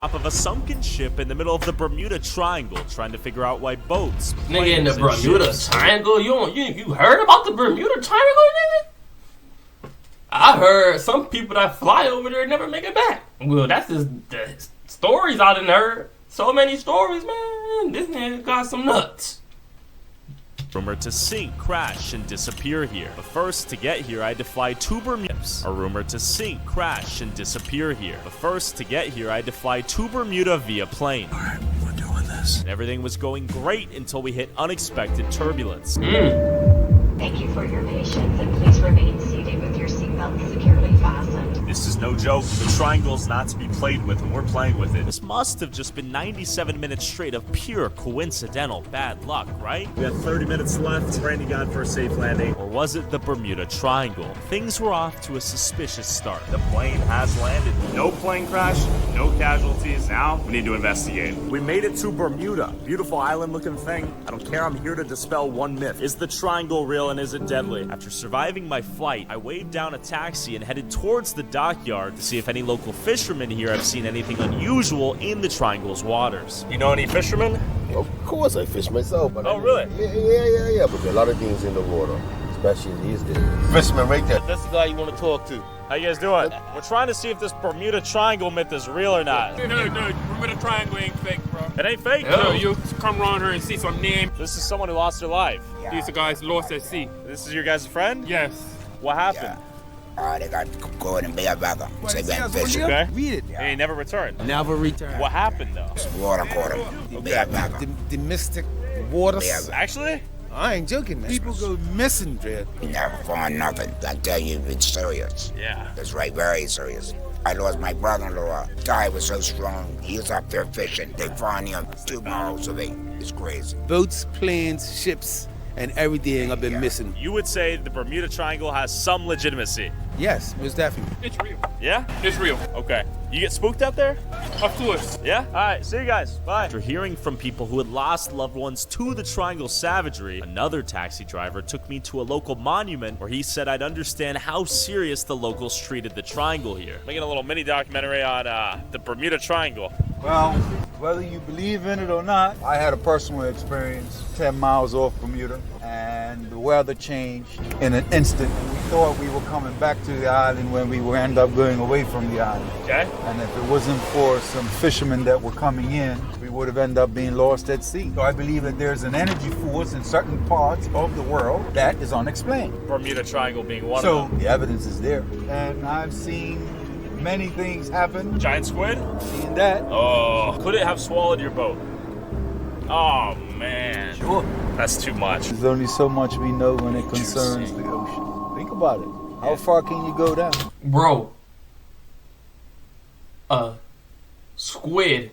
Top of a sunken ship in the middle of the Bermuda Triangle, trying to figure out why boats, Nigga, in the planes, and Bermuda ships- Triangle? You heard about the Bermuda Triangle, nigga? I heard some people that fly over there never make it back. Well, that's just the stories I done heard. So many stories, man. This nigga got some nuts. Rumored to sink, crash, and disappear here. But first, to get here, I had to fly to Bermuda. Are rumored to sink, crash, and disappear here. But first, to get here, I had to fly to Bermuda via plane. Alright, we're doing this. And everything was going great until we hit unexpected turbulence. Thank you for your patience, and please remain seated with your seatbelt securely fastened. This is no joke. The triangle's not to be played with, and we're playing with it. This must have just been 97 minutes straight of pure coincidental bad luck, right? We have 30 minutes left. Praying to God for a safe landing. Or was it the Bermuda Triangle? Things were off to a suspicious start. The plane has landed. No plane crash, no casualties. Now we need to investigate. We made it to Bermuda. Beautiful island-looking thing. I don't care. I'm here to dispel one myth. Is the triangle real and is it deadly? After surviving my flight, I waved down a taxi and headed towards the dockyard to see if any local fishermen here have seen anything unusual in the triangle's waters. You know any fishermen? Of course, I fish myself. But Oh, really? Yeah. But there are a lot of things in the water, especially these days. Fisherman right there. That's the guy you want to talk to. How you guys doing? We're trying to see if this Bermuda Triangle myth is real or not. No, Bermuda Triangle ain't fake, bro. It ain't fake? No, you come around here and see some name. This is someone who lost their life. These are guys lost at sea. This is your guys' friend? Yes. What happened? They got caught in Bay Baga. They went fishing. Okay. Read it. And he never returned. Never return. What happened though? Water caught him. Bay Baga. The mystic waters. Actually? I ain't joking, man. People go missing, Dred. He never found nothing. I tell you, it's serious. Yeah. It's right, very serious. I lost my brother-in-law. Guy was so strong. He was up there fishing. They found him 2 miles away. It's crazy. Boats, planes, ships, and everything have been missing. You would say the Bermuda Triangle has some legitimacy. Yes, most definitely. It's real. Yeah? It's real. Okay. You get spooked out there? Of course. Yeah? Alright, see you guys. Bye. After hearing from people who had lost loved ones to the Triangle savagery, another taxi driver took me to a local monument where he said I'd understand how serious the locals treated the Triangle here. Making a little mini documentary on the Bermuda Triangle. Well, whether you believe in it or not, I had a personal experience 10 miles off Bermuda, and the weather changed in an instant. And we thought we were coming back to the island when we would end up going away from the island. Okay. And if it wasn't for some fishermen that were coming in, we would have ended up being lost at sea. So I believe that there's an energy force in certain parts of the world that is unexplained. Bermuda Triangle being one So of them. the evidence is there. And I've seen many things happen. Giant squid? Seen that. Oh. Could it have swallowed your boat? Oh, man. Sure. That's too much. There's only so much we know when it concerns the ocean. Think about it. How far can you go down? Bro. A squid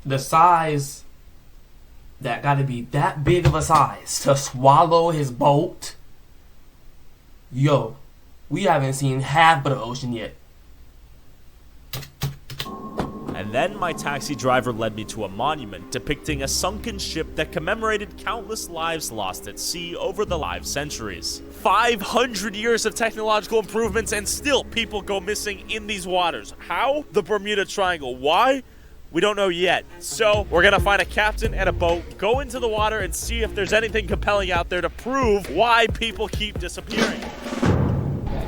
the size that gotta be that big of a size to swallow his boat. Yo, we haven't seen half of the ocean yet. And then my taxi driver led me to a monument depicting a sunken ship that commemorated countless lives lost at sea over the 5 centuries. 500 years of technological improvements and still people go missing in these waters. How? The Bermuda Triangle. Why? We don't know yet. So we're gonna find a captain and a boat, go into the water and see if there's anything compelling out there to prove why people keep disappearing.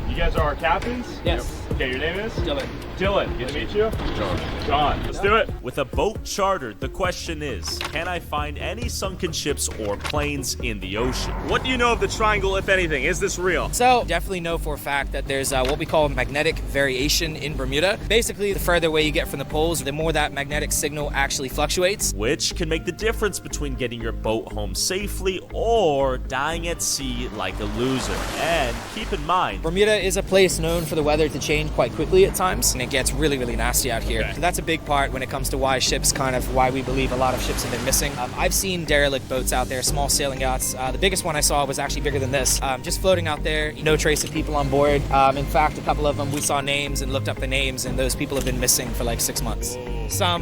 You guys are our captains? Yes. Okay, your name is? Dylan. Dylan, good to meet you. John. Let's do it. With a boat chartered, the question is, can I find any sunken ships or planes in the ocean? What do you know of the Triangle, if anything? Is this real? So, definitely know for a fact that there's what we call magnetic variation in Bermuda. Basically, the further away you get from the poles, the more that magnetic signal actually fluctuates. Which can make the difference between getting your boat home safely or dying at sea like a loser. And keep in mind, Bermuda is a place known for the weather to change quite quickly at times, and it gets really, really nasty out here. Okay. So that's a big part when it comes to why ships why we believe a lot of ships have been missing. I've seen derelict boats out there, small sailing yachts. The biggest one I saw was actually bigger than this. Just floating out there, no trace of people on board. In fact, a couple of them, we saw names and looked up the names, and those people have been missing for like 6 months.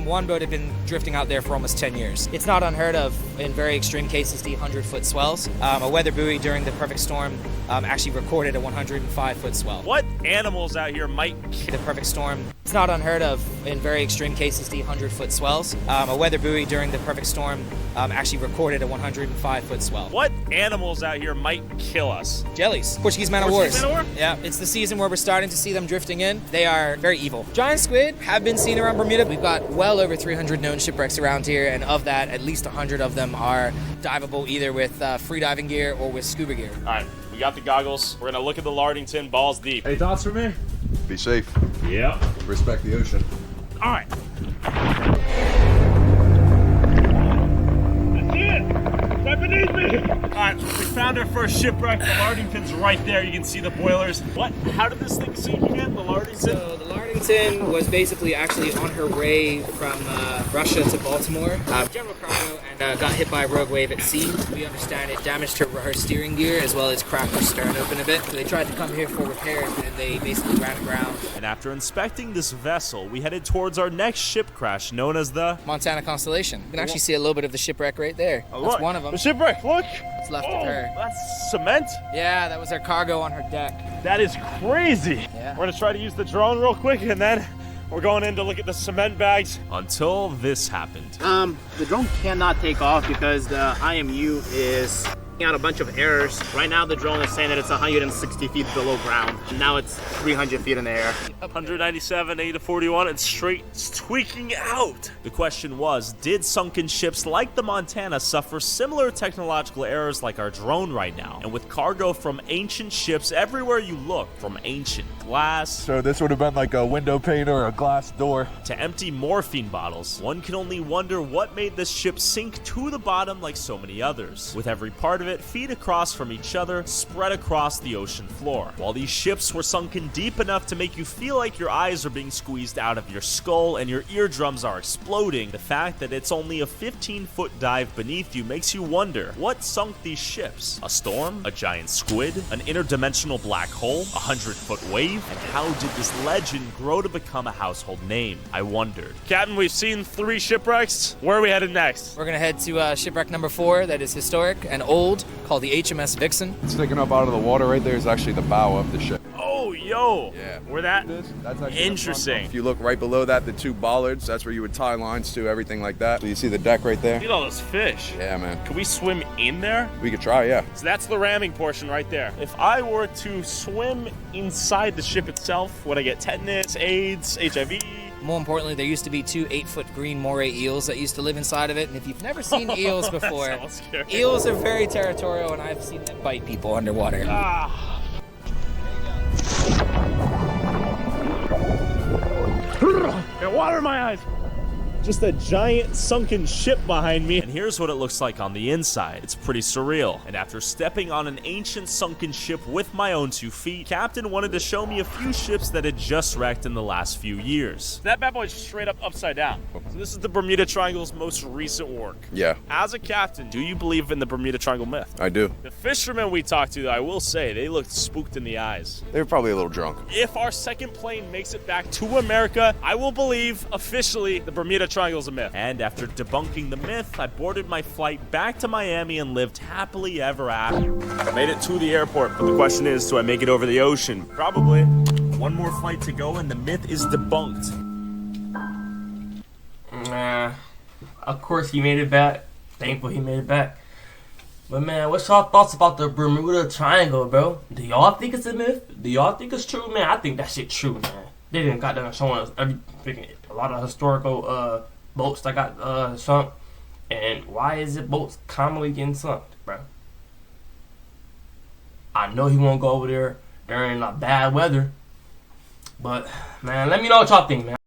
One boat had been drifting out there for almost 10 years. It's not unheard of in very extreme cases to 100-foot swells. A weather buoy during the perfect storm actually recorded a 105-foot swell. what animals out here might... The perfect storm storm. It's not unheard of in very extreme cases to see 100-foot swells. A weather buoy during the perfect storm actually recorded a 105-foot swell. What animals out here might kill us? Jellies. Portuguese man of wars. Yeah, it's the season where we're starting to see them drifting in. They are very evil. Giant squid have been seen around Bermuda. We've got well over 300 known shipwrecks around here, and of that, at least 100 of them are diveable either with free diving gear or with scuba gear. All right, we got the goggles. We're gonna look at the Lardington balls deep. Any thoughts for me? Be safe. Yeah. Respect the ocean. All right. Right beneath me! Alright, we found our first shipwreck. The Lardington's right there. You can see the boilers. What? How did this thing sink again? The Lardington? So the Lardington was basically actually on her way from Russia to Baltimore. General cargo, and got hit by a rogue wave at sea. We understand it damaged her steering gear as well as cracked her stern open a bit. So they tried to come here for repairs and they basically ran aground. And after inspecting this vessel, we headed towards our next ship crash known as the Montana Constellation. You can actually see a little bit of the shipwreck right there. Oh, That's look, one of them. the shipwreck, look! What's left of her. That's cement? Yeah, that was her cargo on her deck. That is crazy. Yeah. We're gonna try to use the drone real quick and then we're going in to look at the cement bags. Until this happened. The drone cannot take off because the IMU is out a bunch of errors. Right now the drone is saying that it's 160 feet below ground. Now it's 300 feet in the air. 197, 8 to 41, and straight tweaking out. The question was, did sunken ships like the Montana suffer similar technological errors like our drone right now? And with cargo from ancient ships everywhere you look, from ancient glass. So this would have been like a window pane or a glass door. To empty morphine bottles, one can only wonder what made this ship sink to the bottom like so many others. With every part of it feet across from each other, spread across the ocean floor. While these ships were sunken deep enough to make you feel like your eyes are being squeezed out of your skull and your eardrums are exploding, the fact that it's only a 15-foot dive beneath you makes you wonder, what sunk these ships? A storm? A giant squid? An interdimensional black hole? A 100-foot wave? And how did this legend grow to become a household name? I wondered. Captain, we've seen 3 shipwrecks. Where are we headed next? We're gonna head to shipwreck number 4 that is historic and old, called the HMS Vixen. Sticking up out of the water right there is actually the bow of the ship. Oh, yo. Yeah. Where that? That's actually interesting. If you look right below that, the 2 bollards, that's where you would tie lines to, everything like that. So you see the deck right there? Look at all those fish. Yeah, man. Can we swim in there? We could try, yeah. So that's the ramming portion right there. If I were to swim inside the ship itself, would I get tetanus, AIDS, HIV? More importantly, there used to be 2 8-foot green moray eels that used to live inside of it. And if you've never seen eels before, eels are very territorial, and I've seen them bite people underwater. Ah. Got water in my eyes. Just a giant sunken ship behind me. And here's what it looks like on the inside. It's pretty surreal. And after stepping on an ancient sunken ship with my own 2 feet, Captain wanted to show me a few ships that had just wrecked in the last few years. That bad boy's straight up upside down. So this is the Bermuda Triangle's most recent work. Yeah. As a captain, do you believe in the Bermuda Triangle myth? I do. The fishermen we talked to, I will say, they looked spooked in the eyes. They were probably a little drunk. If our second plane makes it back to America, I will believe officially the Bermuda Triangle's a myth. And after debunking the myth, I boarded my flight back to Miami and lived happily ever after. I made it to the airport, but the question is, do I make it over the ocean? Probably. One more flight to go and the myth is debunked. Of course he made it back. Thankful he made it back. But man, what's y'all thoughts about the Bermuda Triangle, bro? Do y'all think it's a myth? Do y'all think it's true, man? I think that shit true, man. They didn't got done showing us a lot of historical boats that got sunk. And why is it boats commonly getting sunk, bro? I know he won't go over there during bad weather. But man, let me know what y'all think, man.